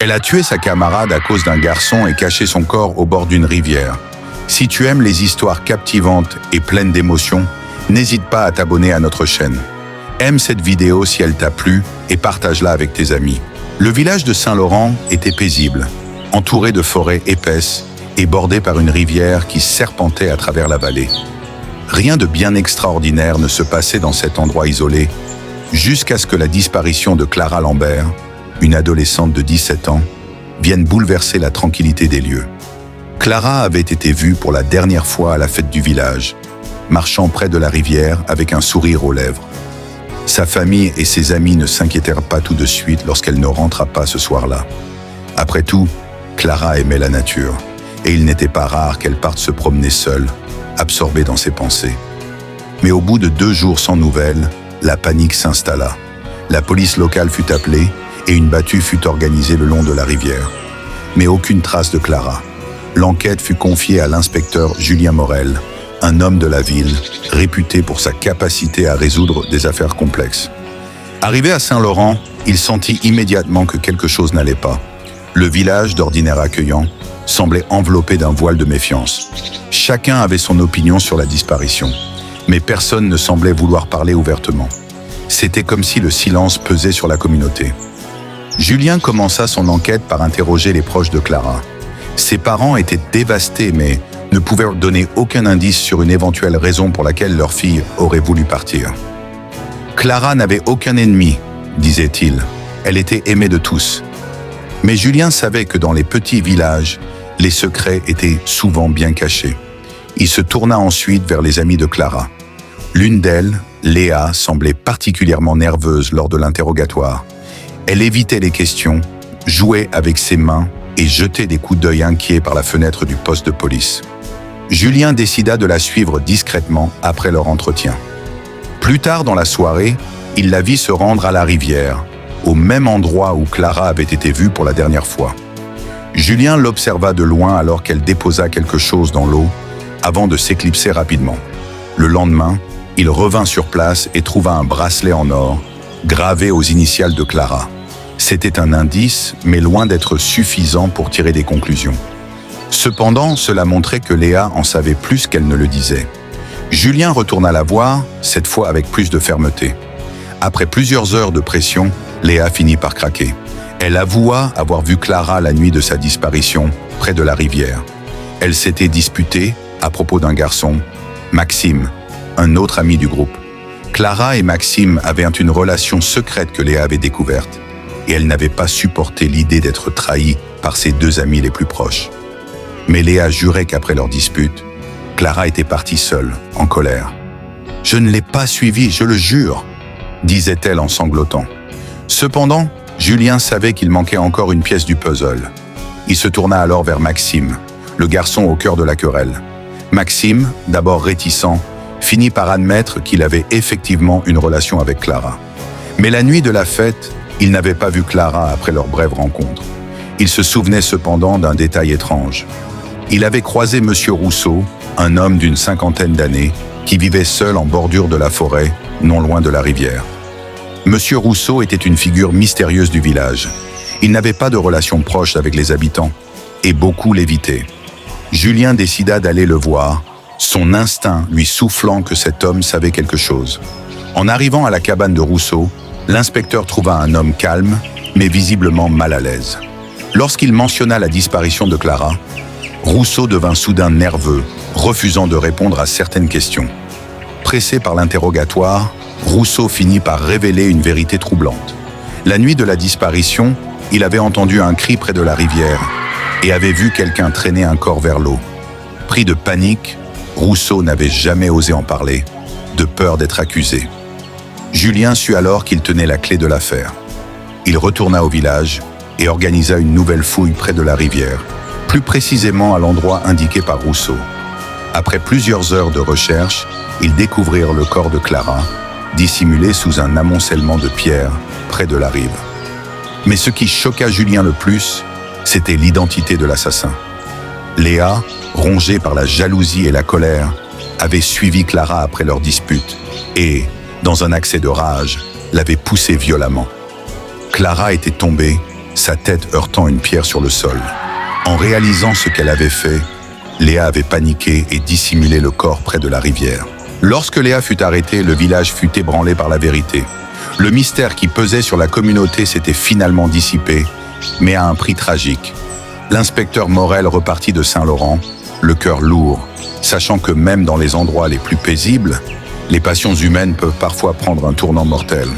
Elle a tué sa camarade à cause d'un garçon et caché son corps au bord d'une rivière. Si tu aimes les histoires captivantes et pleines d'émotions, n'hésite pas à t'abonner à notre chaîne. Aime cette vidéo si elle t'a plu et partage-la avec tes amis. Le village de Saint-Laurent était paisible, entouré de forêts épaisses et bordé par une rivière qui serpentait à travers la vallée. Rien de bien extraordinaire ne se passait dans cet endroit isolé, jusqu'à ce que la disparition de Clara Lambert, une adolescente de 17 ans, vienne bouleverser la tranquillité des lieux. Clara avait été vue pour la dernière fois à la fête du village, marchant près de la rivière avec un sourire aux lèvres. Sa famille et ses amis ne s'inquiétèrent pas tout de suite lorsqu'elle ne rentra pas ce soir-là. Après tout, Clara aimait la nature, et il n'était pas rare qu'elle parte se promener seule, absorbée dans ses pensées. Mais au bout de 2 jours sans nouvelles, la panique s'installa. La police locale fut appelée et une battue fut organisée le long de la rivière. Mais aucune trace de Clara. L'enquête fut confiée à l'inspecteur Julien Morel, un homme de la ville, réputé pour sa capacité à résoudre des affaires complexes. Arrivé à Saint-Laurent, il sentit immédiatement que quelque chose n'allait pas. Le village, d'ordinaire accueillant, semblait enveloppé d'un voile de méfiance. Chacun avait son opinion sur la disparition, mais personne ne semblait vouloir parler ouvertement. C'était comme si le silence pesait sur la communauté. Julien commença son enquête par interroger les proches de Clara. Ses parents étaient dévastés, mais ne pouvaient donner aucun indice sur une éventuelle raison pour laquelle leur fille aurait voulu partir. Clara n'avait aucun ennemi, disait-il. Elle était aimée de tous. Mais Julien savait que dans les petits villages, les secrets étaient souvent bien cachés. Il se tourna ensuite vers les amis de Clara. L'une d'elles, Léa, semblait particulièrement nerveuse lors de l'interrogatoire. Elle évitait les questions, jouait avec ses mains et jetait des coups d'œil inquiets par la fenêtre du poste de police. Julien décida de la suivre discrètement après leur entretien. Plus tard dans la soirée, il la vit se rendre à la rivière, au même endroit où Clara avait été vue pour la dernière fois. Julien l'observa de loin alors qu'elle déposa quelque chose dans l'eau, avant de s'éclipser rapidement. Le lendemain, il revint sur place et trouva un bracelet en or, gravé aux initiales de Clara. C'était un indice, mais loin d'être suffisant pour tirer des conclusions. Cependant, cela montrait que Léa en savait plus qu'elle ne le disait. Julien retourna la voir, cette fois avec plus de fermeté. Après plusieurs heures de pression, Léa finit par craquer. Elle avoua avoir vu Clara la nuit de sa disparition, près de la rivière. Elle s'était disputée à propos d'un garçon, Maxime, un autre ami du groupe. Clara et Maxime avaient une relation secrète que Léa avait découverte, et elle n'avait pas supporté l'idée d'être trahie par ses 2 amis les plus proches. Mais Léa jurait qu'après leur dispute, Clara était partie seule, en colère. « Je ne l'ai pas suivie, je le jure !» disait-elle en sanglotant. Cependant, Julien savait qu'il manquait encore une pièce du puzzle. Il se tourna alors vers Maxime, le garçon au cœur de la querelle. Maxime, d'abord réticent, finit par admettre qu'il avait effectivement une relation avec Clara. Mais la nuit de la fête, il n'avait pas vu Clara après leur brève rencontre. Il se souvenait cependant d'un détail étrange. Il avait croisé M. Rousseau, un homme d'une 50aine d'années, qui vivait seul en bordure de la forêt, non loin de la rivière. M. Rousseau était une figure mystérieuse du village. Il n'avait pas de relation proche avec les habitants, et beaucoup l'évitaient. Julien décida d'aller le voir, son instinct lui soufflant que cet homme savait quelque chose. En arrivant à la cabane de Rousseau, l'inspecteur trouva un homme calme, mais visiblement mal à l'aise. Lorsqu'il mentionna la disparition de Clara, Rousseau devint soudain nerveux, refusant de répondre à certaines questions. Pressé par l'interrogatoire, Rousseau finit par révéler une vérité troublante. La nuit de la disparition, il avait entendu un cri près de la rivière et avait vu quelqu'un traîner un corps vers l'eau. Pris de panique, Rousseau n'avait jamais osé en parler, de peur d'être accusé. Julien sut alors qu'il tenait la clé de l'affaire. Il retourna au village et organisa une nouvelle fouille près de la rivière, plus précisément à l'endroit indiqué par Rousseau. Après plusieurs heures de recherche, ils découvrirent le corps de Clara, dissimulé sous un amoncellement de pierres près de la rive. Mais ce qui choqua Julien le plus, c'était l'identité de l'assassin. Léa, rongée par la jalousie et la colère, avait suivi Clara après leur dispute et, dans un accès de rage, l'avait poussée violemment. Clara était tombée sa tête heurtant une pierre sur le sol. En réalisant ce qu'elle avait fait, Léa avait paniqué et dissimulé le corps près de la rivière. Lorsque Léa fut arrêtée, le village fut ébranlé par la vérité. Le mystère qui pesait sur la communauté s'était finalement dissipé, mais à un prix tragique. L'inspecteur Morel repartit de Saint-Laurent, le cœur lourd, sachant que même dans les endroits les plus paisibles, les passions humaines peuvent parfois prendre un tournant mortel.